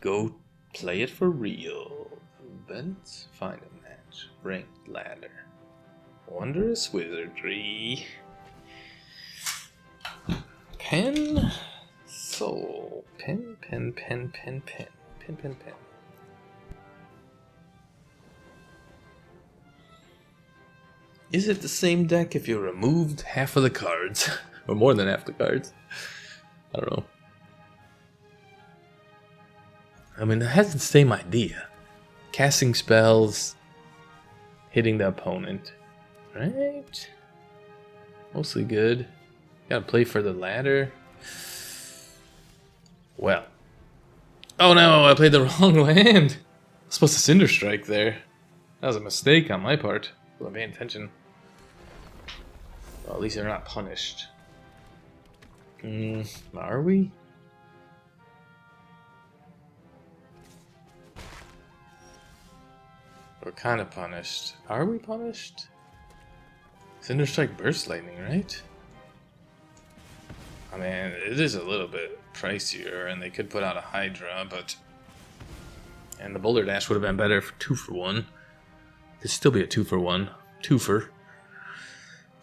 go play it for real. Events, find a match, ranked ladder, Wondrous Wizardry, pen, soul, pen. Is it the same deck if you removed half of the cards? Or more than half the cards? I don't know. I mean, it has the same idea. Casting spells, hitting the opponent. Right? Mostly good. Gotta play for the ladder. Well. Oh no, I played the wrong land. I was supposed to Cinder Strike there. That was a mistake on my part. I wasn't paying attention. Well, at least they're not punished. Are we? We're kind of punished. Are we punished? Cinder Strike Burst Lightning, right? I mean, it is a little bit pricier, and they could put out a Hydra, but... And the Boulder Dash would have been better for 2-for-1. Could still be a 2-for-1. Twofer.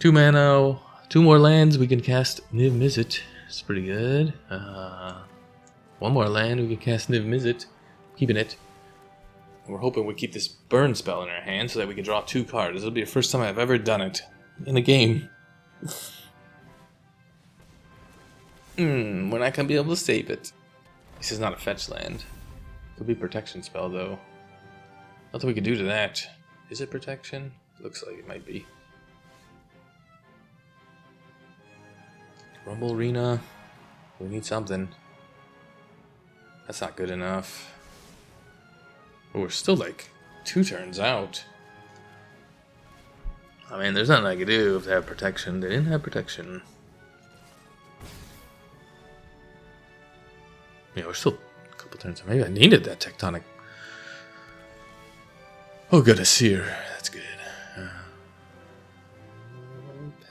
2 mana, 2 more lands, we can cast Niv-Mizzet. It's pretty good. 1 more land, we can cast Niv-Mizzet. Keeping it. And we're hoping we keep this burn spell in our hand so that we can draw 2 cards. This will be the first time I've ever done it in a game. We're not going to be able to save it. This is not a fetch land. Could be protection spell though. Nothing we can do to that. Is it protection? Looks like it might be. Rumble Arena. We need something. That's not good enough. But we're still like 2 turns out. I mean, there's nothing I could do if they have protection. They didn't have protection. Yeah, we're still a couple turns. Maybe I needed that Tectonic. Oh, good, a Sear. That's good.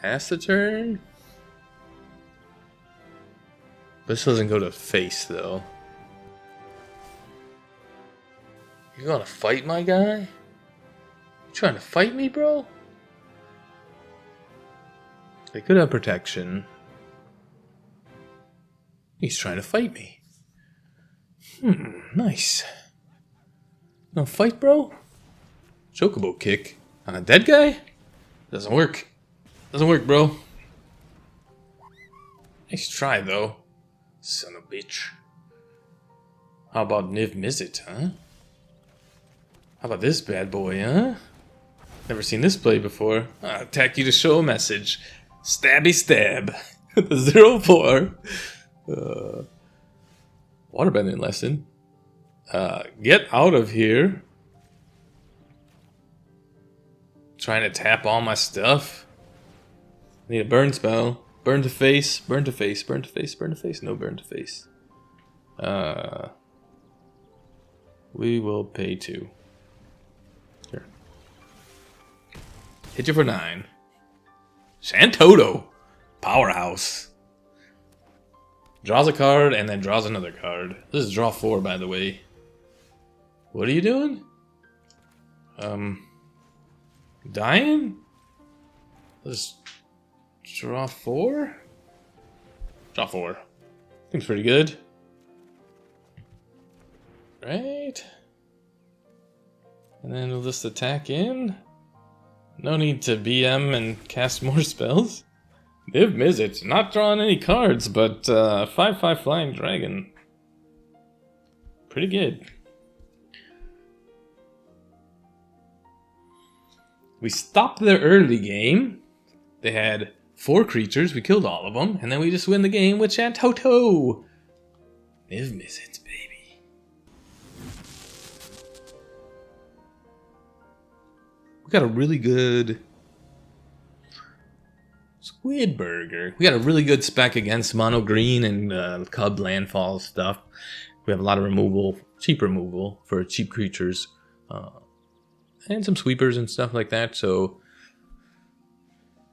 Pass the turn? This doesn't go to face, though. You gonna fight my guy? You trying to fight me, bro? They could have protection. He's trying to fight me. Nice. No fight, bro? Chocobo kick on a dead guy? Doesn't work. Doesn't work, bro. Nice try, though. Son of a bitch. How about Niv-Mizzet, huh? How about this bad boy, huh? Never seen this play before. I'll attack you to show a message. Stabby stab. 0-4. Waterbending Lesson. Get out of here. Trying to tap all my stuff. Need a burn spell. Burn to face. Burn to face. Burn to face. Burn to face. No burn to face. We will pay 2. Here. Hit you for 9. Shantotto. Powerhouse. Draws a card and then draws another card. This is draw 4, by the way. What are you doing? Dying? Let's draw 4? Draw 4. Seems pretty good. Right? And then we'll just attack in. No need to BM and cast more spells. Niv-Mizzet, not drawing any cards, but 5/5 Flying Dragon. Pretty good. We stopped their early game. They had 4 creatures, we killed all of them, and then we just win the game with Shantotto. Niv-Mizzet, baby. We got a really good Squid Burger. We got a really good spec against mono green and Cub Landfall stuff. We have a lot of removal, cheap removal for cheap creatures, and some sweepers and stuff like that. So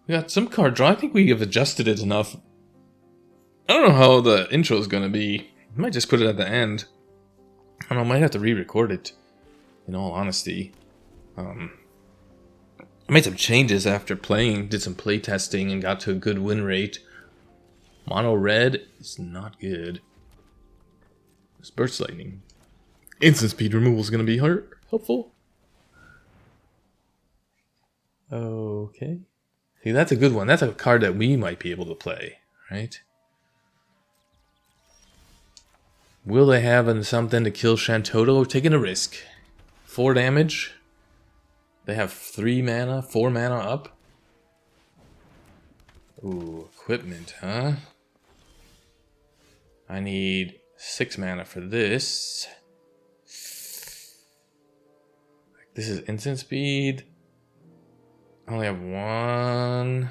we got some card draw. I think we have adjusted it enough. I don't know how the intro is going to be. I might just put it at the end. I don't know, I might have to re-record it, in all honesty. I made some changes after playing, did some play testing, and got to a good win rate. Mono red is not good. This burst lightning. Instant speed removal is going to be helpful. Okay. See, that's a good one. That's a card that we might be able to play, right? Will they have something to kill Shantotto? Taking a risk. 4 damage. They have 3 mana, 4 mana up. Ooh, equipment, huh? I need 6 mana for this. This is instant speed. I only have 1.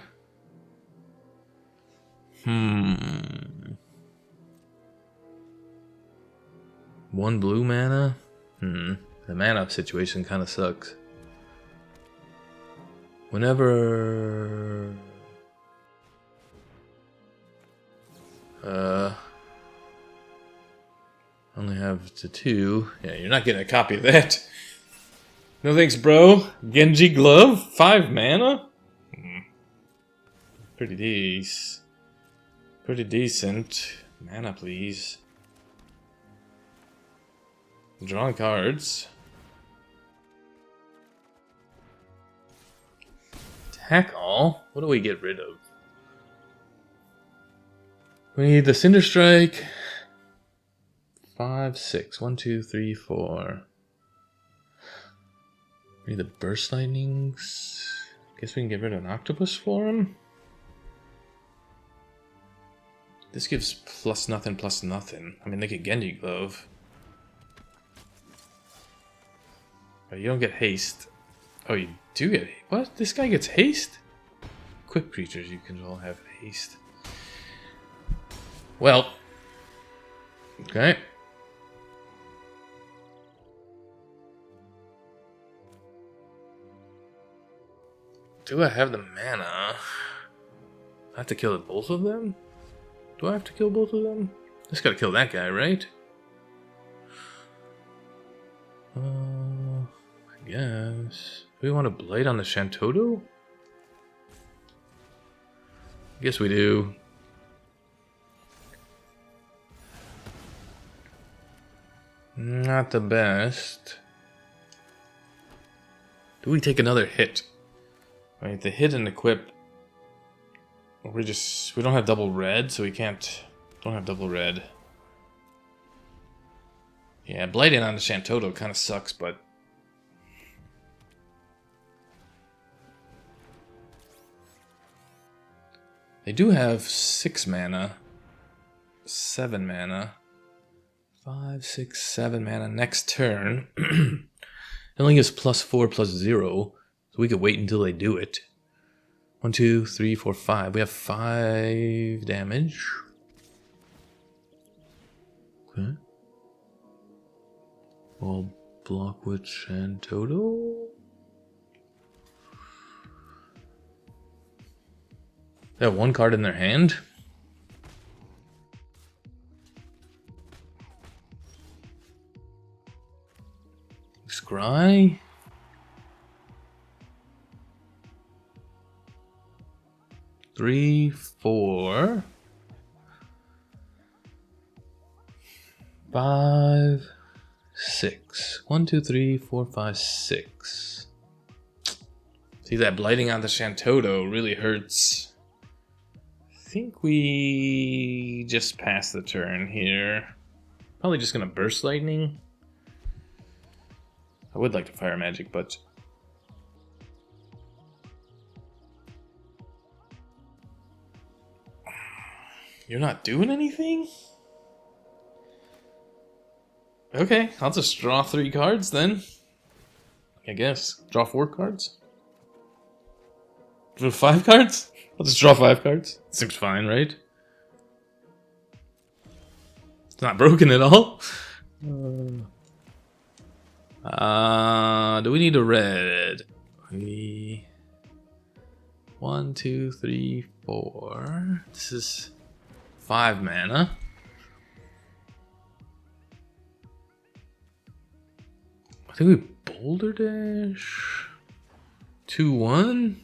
1 blue mana? The mana situation kind of sucks. Whenever... only have the 2. Yeah, you're not getting a copy of that. No thanks, bro. Genji Glove? 5 mana? Pretty decent. Pretty decent. Mana, please. Drawing cards. Attack all? What do we get rid of? We need the Cinder Strike. 5, 6. 1, 2, 3, 4. We need the Burst Lightnings. Guess we can get rid of an Octopus Form. This gives plus nothing, plus nothing. I mean, they get Genji Glove. Oh, you don't get haste. Oh, you do get haste. What? This guy gets haste? Quick creatures you control have haste. Well. Okay. Do I have the mana? I have to kill both of them? Do I have to kill both of them? Just gotta kill that guy, right? I guess. Do we want to Blight on the Shantotto? I guess we do. Not the best. Do we take another hit? Right, the hit and equip. We don't have double red, so we don't have double red. Yeah, Blighting on the Shantotto kind of sucks, but they do have 6 mana, 7 mana, 5, 6, 7 mana next turn. It only gives +4/+0, so we could wait until they do it. 1, 2, 3, 4, 5. We have 5 damage. Okay. We'll block with Shantotto. They have 1 card in their hand. Scry. Three, 4, 5, 6. 1, 2, 3, 4, 5, 6. See, that Blighting on the Shantotto really hurts. I think we just pass the turn here. Probably just gonna Burst Lightning. I would like to Fire Magic, but you're not doing anything? Okay, I'll just draw 3 cards then. I guess. Draw 4 cards? Draw 5 cards? I'll just draw 5 cards. Seems fine, right? It's not broken at all. Do we need a red? 1, 2, 3, 4. This is 5 mana. I think we Boulder Dash. 2-1? And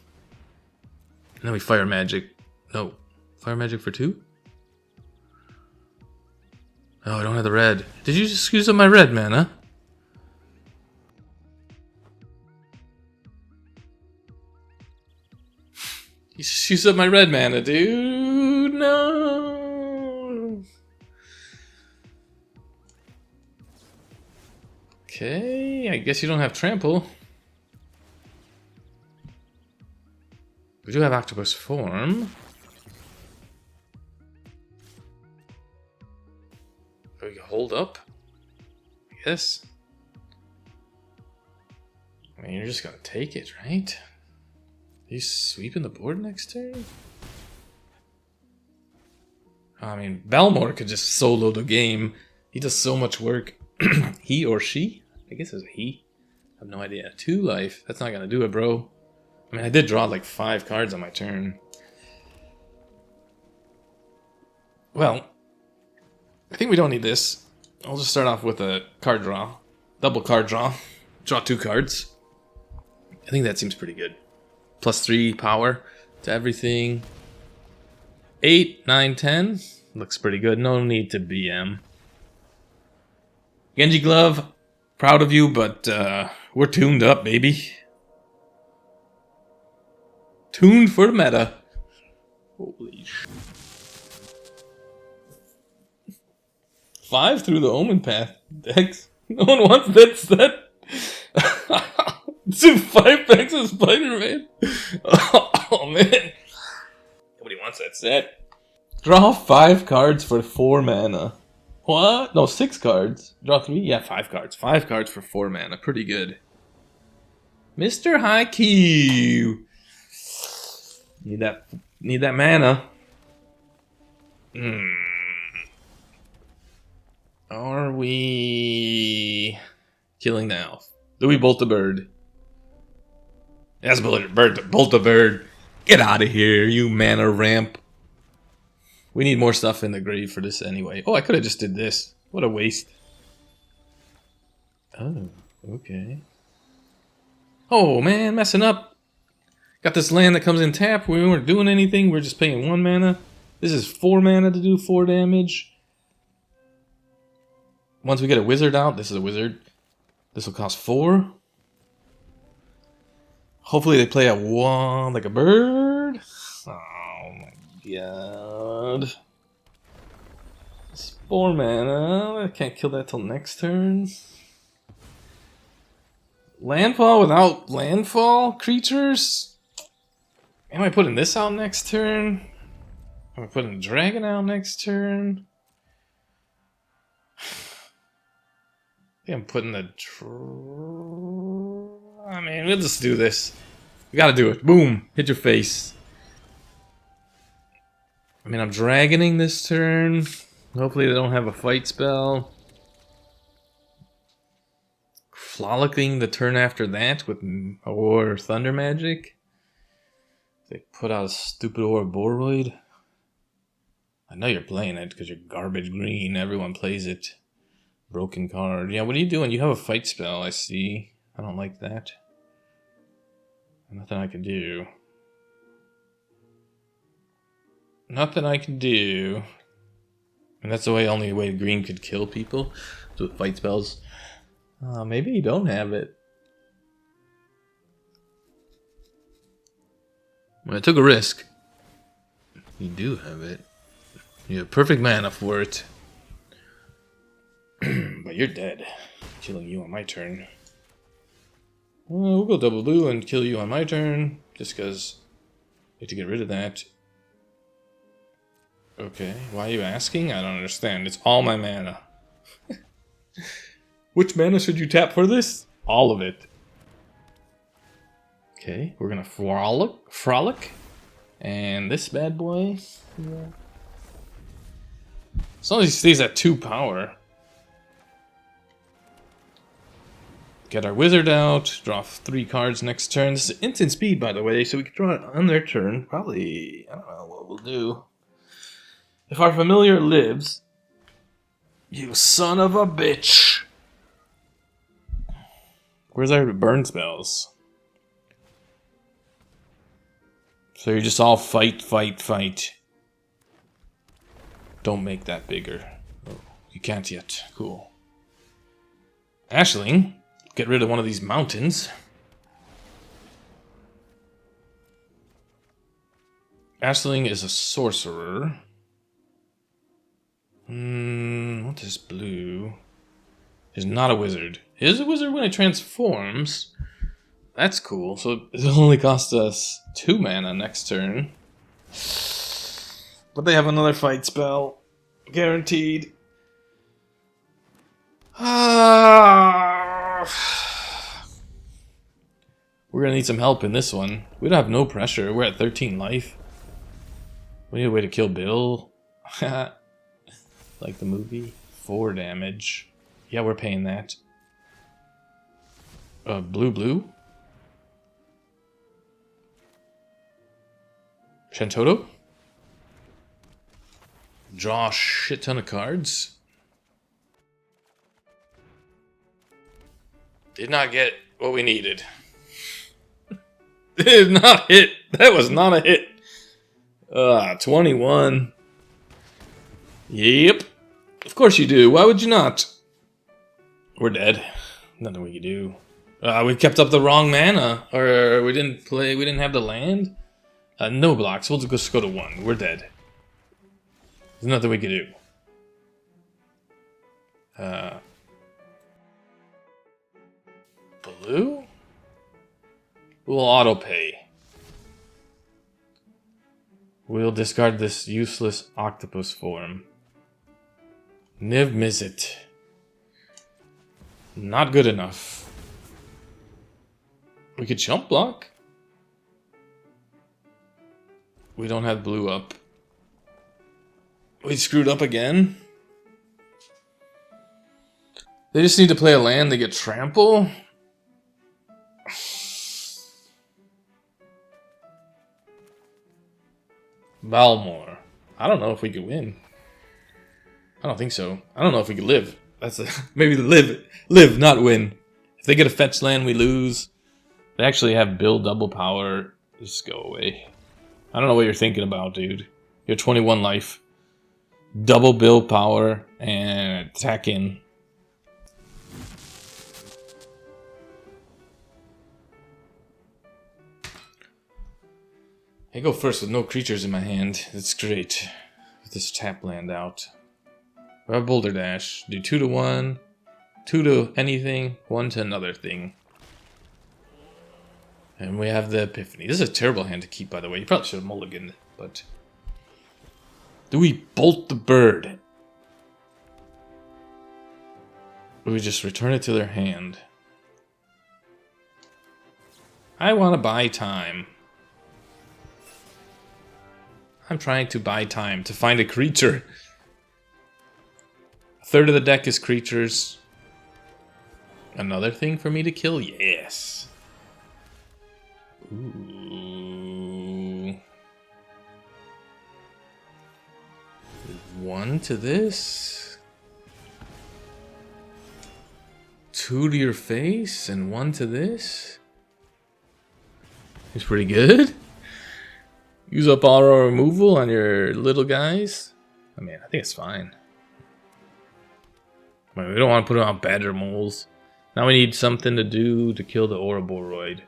then we Fire Magic. No. Fire Magic for 2? Oh, I don't have the red. Did you just use up my red mana? You just used up my red mana, dude. No. Okay, I guess you don't have Trample. We do have Octopus Form. We can hold up, I guess. I mean, you're just gonna take it, right? Are you sweeping the board next turn? I mean, Balmor could just solo the game. He does so much work. He or she? I guess it's a he. I have no idea. 2 life. That's not gonna do it, bro. I mean, I did draw like 5 cards on my turn. Well, I think we don't need this. I'll just start off with a card draw. Double card draw. Draw 2 cards. I think that seems pretty good. +3 power to everything. 8, 9, 10. Looks pretty good. No need to BM. Genji Glove. Proud of you, but we're tuned up, baby. Tuned for the meta. Holy sh... 5 through the Omen Path decks. No one wants that set. 5 packs of Spider-Man. Oh man. Nobody wants that set. Draw 5 cards for 4 mana. What? No, 6 cards. Draw 3? Yeah, 5 cards. 5 cards for 4 mana. Pretty good. Mr. High Q. Need that mana. Are we killing the elf? Do we bolt the bird? Yes, bolt the bird. Get out of here, you mana ramp. We need more stuff in the grave for this anyway. Oh, I could have just did this. What a waste. Oh, okay. Oh man, messing up. Got this land that comes in tap. We weren't doing anything. We're just paying 1 mana. This is 4 mana to do 4 damage. Once we get a wizard out, this is a wizard. This will cost 4. Hopefully they play a 1 like a bird. Oh my god. It's 4 mana. I can't kill that till next turn. Landfall without landfall creatures? Am I putting this out next turn? Am I putting a dragon out next turn? I think I'm putting the... I mean, we'll just do this. We gotta do it. Boom. Hit your face. I mean, I'm dragoning this turn. Hopefully they don't have a fight spell. Frolicking the turn after that with or Thunder Magic. They put out a stupid Ouroboros. I know you're playing it because you're garbage green. Everyone plays it. Broken card. Yeah, what are you doing? You have a fight spell, I see. I don't like that. Nothing I can do. Nothing I can do. And that's the only way green could kill people. So with fight spells. Maybe you don't have it. Well, I took a risk. You do have it. You have perfect mana for it. But you're dead. Killing you on my turn. We'll go double blue and kill you on my turn. Just because I have to get rid of that. Okay, why are you asking? I don't understand. It's all my mana. Which mana should you tap for this? All of it. Okay, we're gonna frolic. And this bad boy. Yeah. As long as he stays at 2 power. Get our wizard out. Draw 3 cards next turn. This is instant speed, by the way, so we can draw it on their turn. Probably, I don't know what we'll do. If our familiar lives, you son of a bitch. Where's our burn spells? So you're just all fight, fight, fight. Don't make that bigger. Oh, you can't yet. Cool. Ashling, get rid of one of these mountains. Ashling is a sorcerer. What is blue? He's not a wizard. He is a wizard when it transforms. That's cool. So it'll only cost us 2 mana next turn. But they have another fight spell. Guaranteed. We're gonna need some help in this one. We don't have no pressure. We're at 13 life. We need a way to kill Bill. Like the movie. 4 damage. Yeah, we're paying that. Blue. Shantotto. Draw a shit ton of cards. Did not get what we needed. Did not hit. That was not a hit. 21. Yep. Of course you do. Why would you not? We're dead. Nothing we can do. We kept up the wrong mana. Or we didn't play. We didn't have the land. No blocks. We'll just go to 1. We're dead. There's nothing we can do. Blue? We'll auto pay. We'll discard this useless Octopus Form. Niv-Mizzet. Not good enough. We could jump block. We don't have blue up. We screwed up again. They just need to play a land to get trample. Balmor. I don't know if we could win. I don't think so. I don't know if we could live. That's maybe live, not win. If they get a fetch land, we lose. They actually have build double power. Just go away. I don't know what you're thinking about, dude. You're 21 life. Double build power and attack in. I go first with no creatures in my hand. That's great. With this tap land out. We have Boulder Dash. Do 2 to 1. 2 to anything. 1 to another thing. And we have the Epiphany. This is a terrible hand to keep, by the way. You probably should have mulliganed, but... Do we bolt the bird? Or we just return it to their hand? I want to buy time. I'm trying to buy time to find a creature. A third of the deck is creatures. Another thing for me to kill? Yes. Ooh. 1 to this. 2 to your face and 1 to this. It's pretty good. Use up auto removal on your little guys. I mean, I think it's fine. I mean, we don't want to put them on badger moles. Now we need something to do to kill the Ouroboros.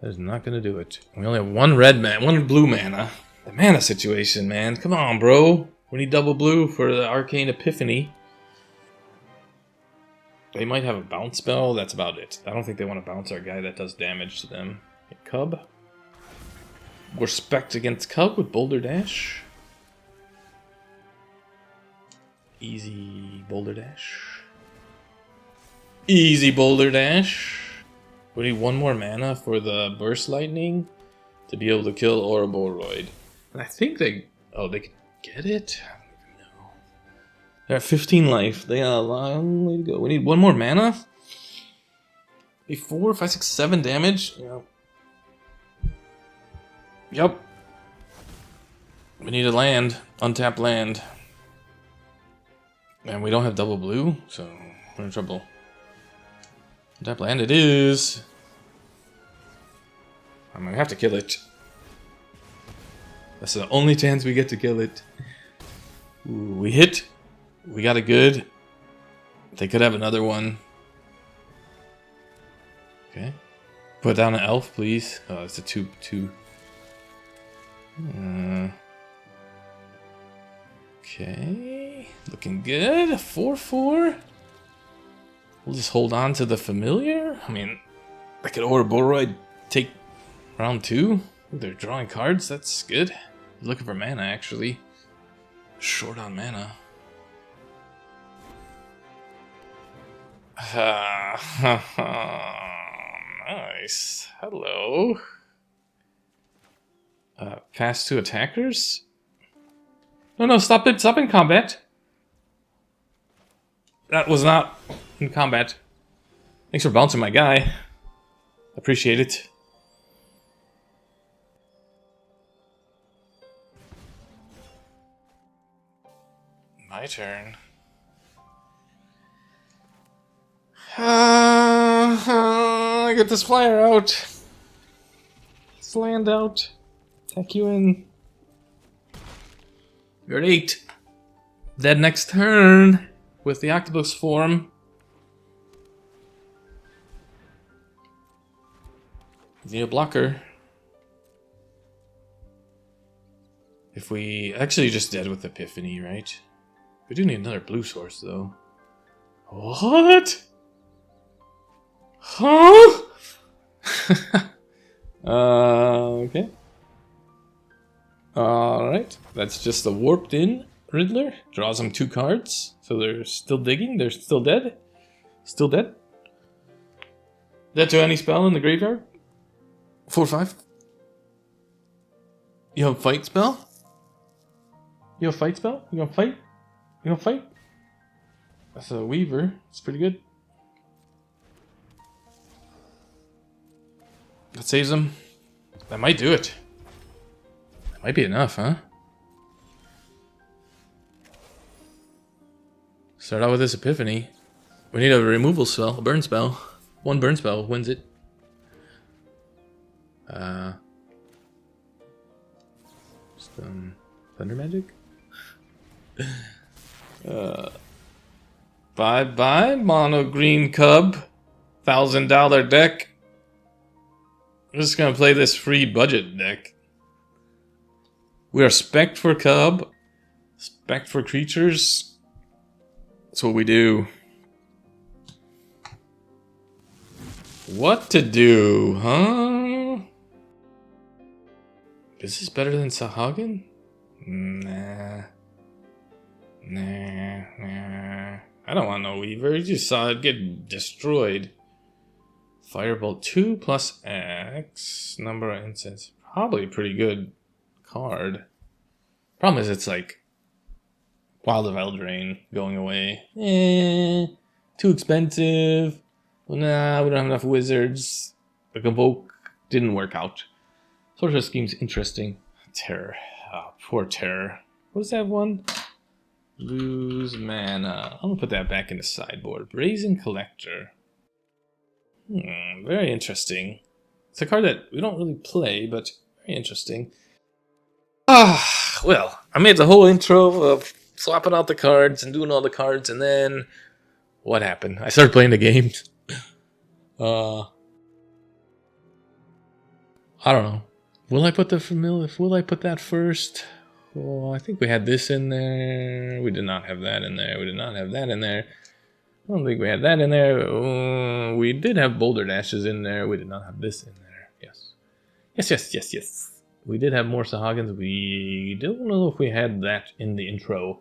That is not going to do it. We only have 1 red mana, 1 blue mana. The mana situation, man. Come on, bro. We need double blue for the Arcane Epiphany. They might have a bounce spell. That's about it. I don't think they want to bounce our guy that does damage to them. Okay, Cub. Respect against Cub with Boulder Dash. Easy Boulder Dash. Easy Boulder Dash. We need 1 more mana for the Burst Lightning to be able to kill Ouroboros. And I think they... Oh, they can get it? I don't even know. They're at 15 life. They got a long way to go. We need 1 more mana? 4, 5, 6, 7 damage? Yeah. Yep. We need a land. Untapped land. And we don't have double blue, so we're in trouble. That land it is. I'm gonna have to kill it. That's the only chance we get to kill it. Ooh, we hit. We got a good. They could have another one. Okay. Put down an elf, please. Oh, it's a 2/2. Okay. Looking good. 4/4. We'll just hold on to the familiar. I mean, I could order Boroid take round 2. They're drawing cards. That's good. Looking for mana, actually. Short on mana. Nice. Hello. Pass to attackers? No, stop it. Stop in combat. That was not in combat. Thanks for bouncing my guy. Appreciate it. My turn. Get this flyer out. Let's land out. Tack you in. You're at 8. Dead next turn with the Octopus Form. Need a blocker. If we actually just dead with Epiphany, right? We do need another blue source though. What? Huh? Okay. Alright. That's just a warped in Riddler. Draws them 2 cards. So they're still digging. They're still dead. Still dead. Dead to any spell in the graveyard. 4/5. You have a fight spell? You have a fight spell? You gonna fight? You gonna fight? That's a Weaver. It's pretty good. That saves him. That might do it. That might be enough, huh? Start out with this Epiphany. We need a removal spell, a burn spell. 1 burn spell wins it. Thunder magic? Bye mono green cub. $1,000 deck. I'm just gonna play this free budget deck. We are spec'd for cub. Spec'd for creatures. That's what we do. What to do, huh? Is this better than Sahagin? Nah. I don't want no Weaver. You just saw it get destroyed. Firebolt 2 plus X. Number of instants. Probably a pretty good card. Problem is it's like Wild of Eldraine going away. Too expensive. Well, nah, we don't have enough wizards. The Convoke didn't work out. Sorcerer Scheme's interesting. Terror. Oh, poor Terror. What is that one? Lose mana. I'm gonna put that back in the sideboard. Brazen Collector. Very interesting. It's a card that we don't really play, but very interesting. Well, I made the whole intro of swapping out the cards and doing all the cards, and then what happened? I started playing the games. I don't know. Will I put the familiar? Will I put that first? Oh, I think we had this in there. We did not have that in there. We did not have that in there. I don't think we had that in there. We did have Boulder Dashes in there. We did not have this in there. Yes. We did have more Sahagins. We don't know if we had that in the intro.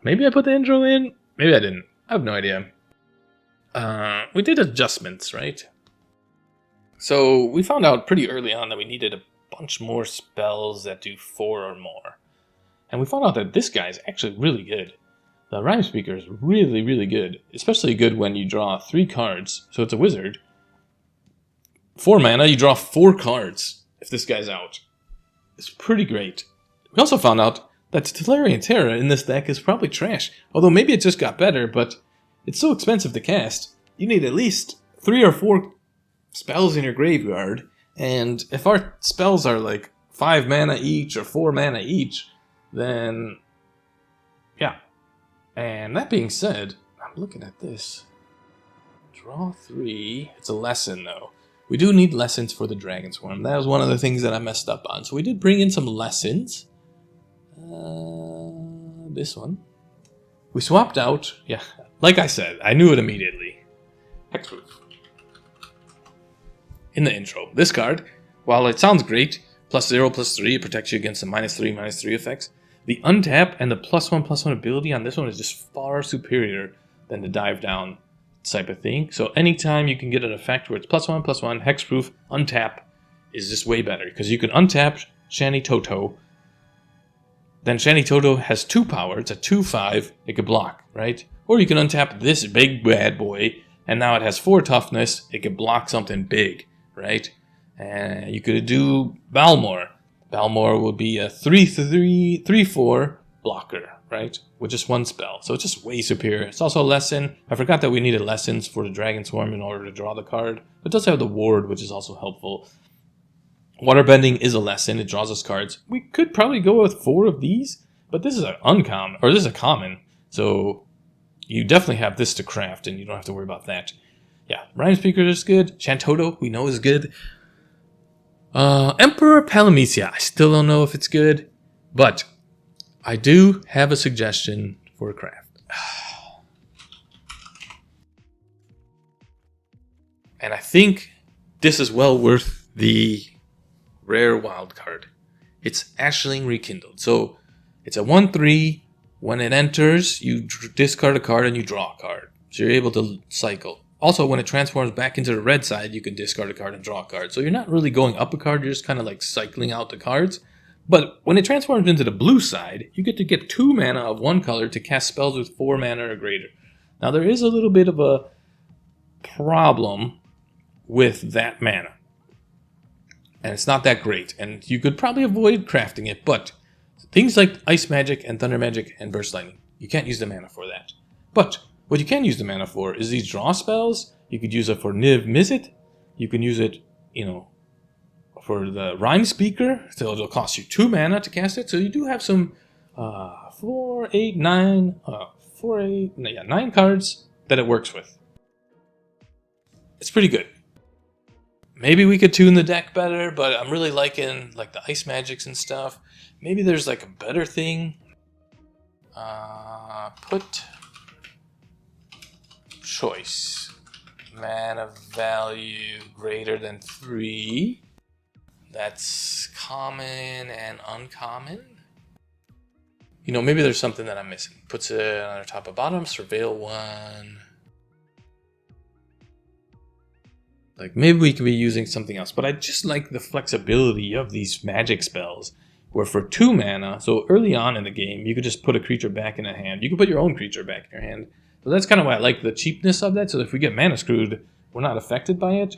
Maybe I put the intro in. Maybe I didn't. I have no idea. We did adjustments, right? So we found out pretty early on that we needed a bunch more spells that do 4 or more. And we found out that this guy is actually really good. The Rimespeaker is really, really good. Especially good when you draw 3 cards. So it's a wizard. 4 mana, you draw 4 cards if this guy's out. It's pretty great. We also found out that Teferian Terra in this deck is probably trash. Although maybe it just got better, but it's so expensive to cast. You need at least 3 or 4 spells in your graveyard, and if our spells are like 5 mana each or 4 mana each, then yeah. And that being said, I'm looking at this. Draw 3. It's a lesson though. We do need lessons for the Dragon Swarm. That was one of the things that I messed up on. So we did bring in some lessons. This one. We swapped out, yeah, like I said, I knew it immediately. Hexproof. In the intro, this card, while it sounds great, +0/+3, it protects you against the -3/-3 effects. The untap and the +1/+1 ability on this one is just far superior than the dive down type of thing. So anytime you can get an effect where it's +1/+1, hexproof, untap is just way better because you can untap Shantotto. Then Shantotto has 2 power. It's a 2/5. It could block, right? Or you can untap this big bad boy, and now it has 4 toughness. It could block something big, right? And you could do Balmor. Balmor will be a 3/4 blocker, right? With just 1 spell. So it's just way superior. It's also a lesson. I forgot that we needed lessons for the Dragon Swarm in order to draw the card. It does have the ward, which is also helpful. Waterbending is a lesson. It draws us cards. We could probably go with 4 of these, but this is an uncommon, or this is a common. So you definitely have this to craft, and you don't have to worry about that. Yeah, Rimespeaker is good. Shantotto, we know is good. Emperor of Palamecia, I still don't know if it's good, but I do have a suggestion for a craft. And I think this is well worth the rare wild card. It's Ashling Rekindled. So it's a 1/3. When it enters, you discard a card and you draw a card. So you're able to cycle. Also, when it transforms back into the red side, you can discard a card and draw a card. So you're not really going up a card, you're just kind of like cycling out the cards. But when it transforms into the blue side, you get to get 2 mana of 1 color to cast spells with 4 mana or greater. Now there is a little bit of a problem with that mana. And it's not that great. And you could probably avoid crafting it, but things like Ice Magic and Thunder Magic and Burst Lightning, you can't use the mana for that. But what you can use the mana for is these draw spells. You could use it for Niv-Mizzet. You can use it, for the Rimespeaker. So it'll cost you 2 mana to cast it. So you do have some 9 cards that it works with. It's pretty good. Maybe we could tune the deck better, but I'm really liking like the Ice Magics and stuff. Maybe there's like a better thing. Put choice. Mana value greater than 3. That's common and uncommon. Maybe there's something that I'm missing. Puts it on the top or bottom. Surveil 1. Like, maybe we could be using something else. But I just like the flexibility of these magic spells. Where for 2 mana, so early on in the game, you could just put a creature back in a hand. You could put your own creature back in your hand. So that's kind of why I like the cheapness of that. So if we get mana screwed, we're not affected by it.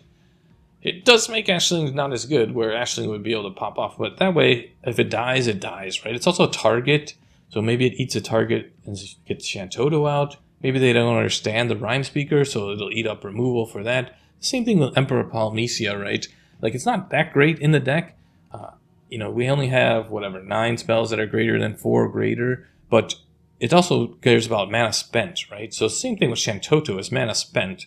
It does make Ashling not as good, where Ashling would be able to pop off. But that way, if it dies, right? It's also a target. So maybe it eats a target and gets Shantotto out. Maybe they don't understand the Rimespeaker, so it'll eat up removal for that. Same thing with Emperor of Palamecia, right? Like, it's not that great in the deck. We only have, 9 spells that are greater than 4 greater, but it also cares about mana spent, right? So same thing with Shantotto is mana spent.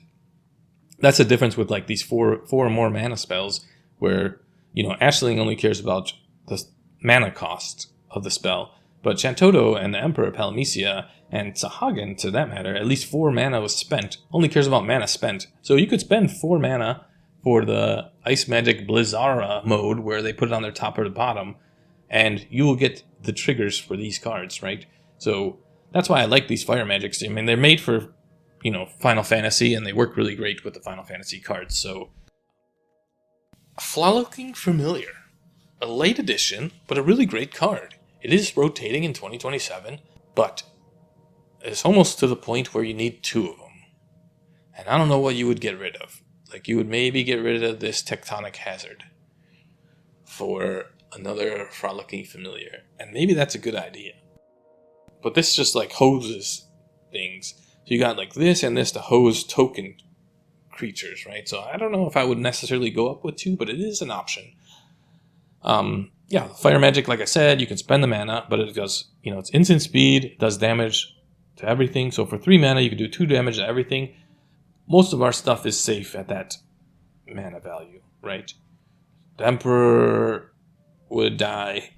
That's the difference with like these 4 or more mana spells, where, Ashling only cares about the mana cost of the spell, but Shantotto and the Emperor of Palamecia and Sahagin, to that matter, at least 4 mana was spent, only cares about mana spent. So you could spend 4 mana for the Ice Magic Blizzara mode, where they put it on their top or the bottom, and you will get the triggers for these cards, right? So that's why I like these Fire Magics. I mean, they're made for, Final Fantasy, and they work really great with the Final Fantasy cards. So, Frolicking Familiar. A late edition, but a really great card. It is rotating in 2027, but it's almost to the point where you need 2 of them. And I don't know what you would get rid of. Like, you would maybe get rid of this Tectonic Hazard for another Frolicking Familiar. And maybe that's a good idea. But this just, like, hoses things. So you got, like, this and this to hose token creatures, right? So I don't know if I would necessarily go up with 2, but it is an option. Yeah, fire magic, like I said, you can spend the mana, but it does, it's instant speed, it does damage to everything. So for 3 mana, you can do 2 damage to everything. Most of our stuff is safe at that mana value, right? The Emperor would die,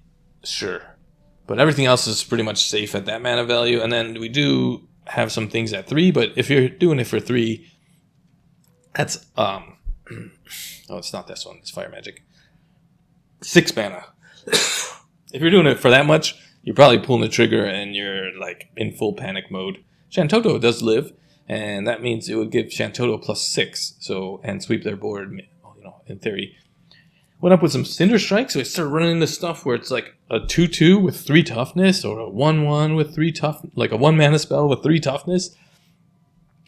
sure. But everything else is pretty much safe at that mana value. And then we do have some things at 3, but if you're doing it for 3, that's, oh, it's not this one, it's fire magic. 6 mana. If you're doing it for that much, you're probably pulling the trigger and you're like in full panic mode. Shantotto does live, and that means it would give Shantotto +6, so, and sweep their board, in theory. Went up with some Cinder Strike, so I started running into stuff where it's like a 2/2 with 3 toughness, or a 1/1 with 3 tough, like a 1 mana spell with 3 toughness.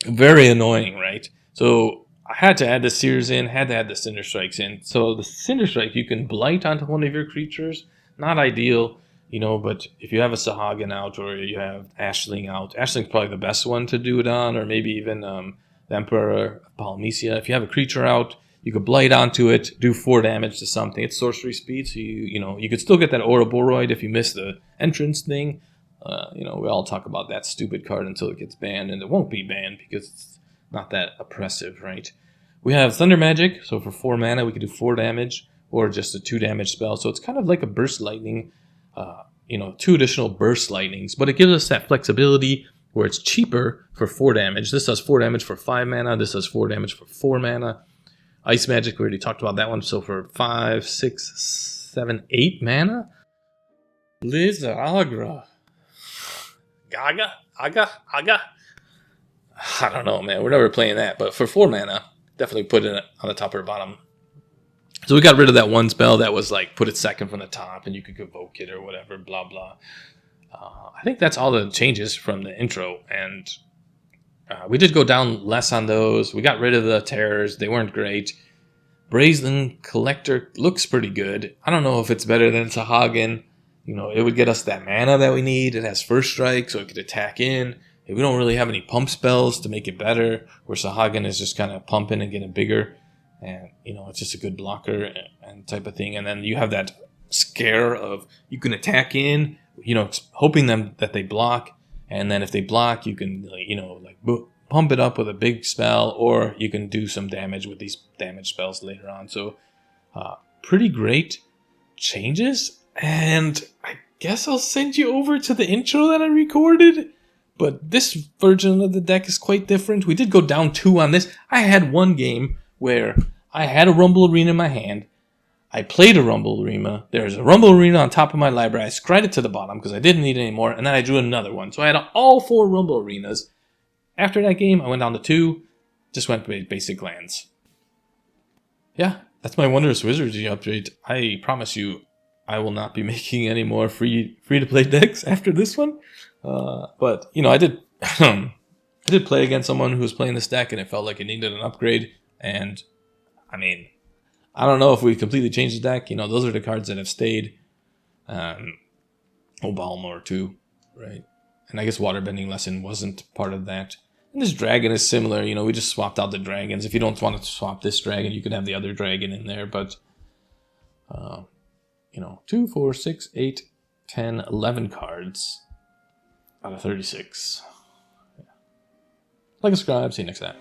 Very annoying, right? So I had to add the Sears in, had to add the Cinder Strikes in. So the Cinder Strike, you can blight onto one of your creatures. Not ideal, but if you have a Sahagin out or you have Ashling out, Ashling's probably the best one to do it on, or maybe even the Emperor of Palamecia. If you have a creature out, you could blight onto it, do 4 damage to something. It's sorcery speed, so you could still get that Ouroboros if you miss the entrance thing. We all talk about that stupid card until it gets banned, and it won't be banned because it's not that oppressive, right? We have Thunder Magic, so for 4 mana we can do 4 damage, or just a 2 damage spell. So it's kind of like a Burst Lightning, 2 additional Burst Lightnings, but it gives us that flexibility where it's cheaper for 4 damage. This does 4 damage for 5 mana, this does 4 damage for 4 mana. Ice Magic, we already talked about that one, so for 5, 6, 7, 8 mana. Blizzaragra. Gaga? Aga? I don't know, man. We're never playing that, but for 4 mana, definitely put it on the top or bottom. So we got rid of that one spell that was like, put it second from the top, and you could evoke it or whatever, blah, blah. I think that's all the changes from the intro, and we did go down less on those. We got rid of the terrors. They weren't great. Brazen Collector looks pretty good. I don't know if it's better than Sahagin. It would get us that mana that we need. It has First Strike, so it could attack in. We don't really have any pump spells to make it better, where Sahagin is just kind of pumping and getting bigger. And, it's just a good blocker and type of thing. And then you have that scare of you can attack in, hoping that they block. And then if they block, you can, pump it up with a big spell, or you can do some damage with these damage spells later on. So, pretty great changes. And I guess I'll send you over to the intro that I recorded. But this version of the deck is quite different. We did go down 2 on this. I had one game where I had a Rumble Arena in my hand. I played a Rumble Arena. There's a Rumble Arena on top of my library. I scried it to the bottom because I didn't need it anymore. And then I drew another one. So I had all 4 Rumble Arenas. After that game, I went down to 2. Just went basic lands. Yeah, that's my Wondrous Wizardry update. I promise you, I will not be making any more free-to-play decks after this one. But, I did I did play against someone who was playing this deck, and it felt like it needed an upgrade. And, I don't know if we completely changed the deck. Those are the cards that have stayed. Balmor too, right? And I guess Waterbending Lesson wasn't part of that. And this dragon is similar. We just swapped out the dragons. If you don't want to swap this dragon, you could have the other dragon in there. But, 2, 4, 6, 8, 10, 11 cards out of 36. Yeah. Like and subscribe. See you next time.